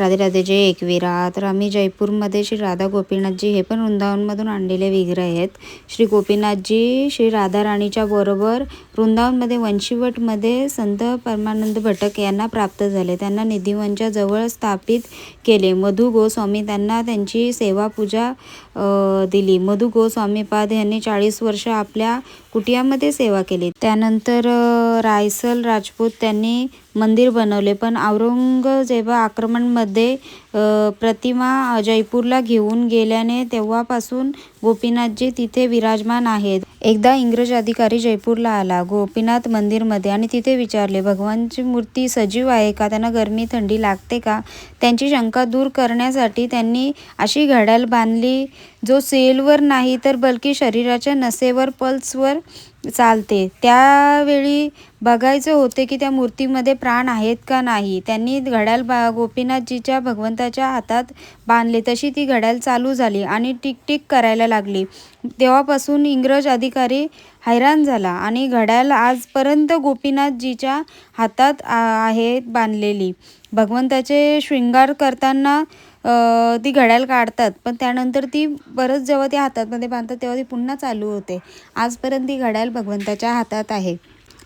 राधे राधे जय एकवीरा. तर आम्ही जयपूरमध्ये श्री राधा गोपीनाथजी हे पण वृंदावनमधून आणलेले विग्रह आहेत. श्री गोपीनाथजी श्री राधा राणीच्या बरोबर वृंदावनमध्ये वंशीवटमध्ये संत परमानंद भटक यांना प्राप्त झाले. त्यांना निधिवनच्या जवळ स्थापित केले. मधु गोस्वामी त्यांना त्यांची सेवा पूजा दिली. मधु गोस्वामीपाद यांनी 40 वर्ष आपल्या कुटियामध्ये सेवा केली. त्यानंतर रायसल राजपूत त्यांनी मंदिर बनवले. पण औरंगजेबा आक्रमणमध्ये प्रतिमा जयपूरला घेऊन गेल्याने तेव्हापासून गोपीनाथजी तिथे विराजमान आहेत. एकदा इंग्रज अधिकारी जयपूरला आला गोपीनाथ मंदिरमध्ये आणि तिथे विचारले, भगवानची मूर्ती सजीव आहे का? त्यांना गरमी थंडी लागते का? त्यांची शंका दूर करण्यासाठी त्यांनी अशी घड्याळ बांधली जो सेलवर नाही तर बल्कि शरीराच्या नसेवर पल्सवर चालते. त्यावेळी बघायचे होते की त्या मूर्तीमध्ये प्राण आहेत का नाही. त्यांनी घड्याळ गोपीनाथजीच्या भगवंताच्या हातात बांधले. तशी ती घड्याळ चालू झाली आणि टिक करायला लागली. तेव्हापासून इंग्रज अधिकारी हैराण झाला आणि घड्याळ आजपर्यंत गोपीनाथजीच्या हातात आहे बांधलेली. भगवंताचे शृंगार करताना ती घड्याळ काढतात, पण त्यानंतर ती परत जेव्हा ती हातामध्ये बांधतात तेव्हा ती पुन्हा चालू होते. आजपर्यंत ती घड्याळ भगवंताच्या हातात आहे.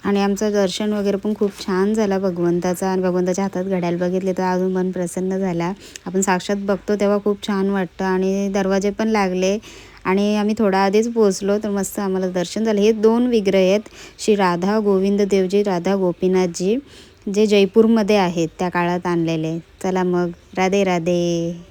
आणि आमचं दर्शन वगैरे पण खूप छान झाला भगवंताचा. आणि भगवंताच्या हातात घड्याळ बघितले तर अजून मन प्रसन्न झाला. आपण साक्षात बघतो तेव्हा खूप छान वाटतं. आणि दरवाजे पण लागले आणि आम्ही थोडा आधीच पोहोचलो तर मस्त आम्हाला दर्शन झालं. हे 2 विग्रह आहेत श्री राधा गोविंद देवजी राधा गोपीनाथजी जे जयपूरमध्ये आहेत त्या काळात आणलेले. चला मग राधे राधे.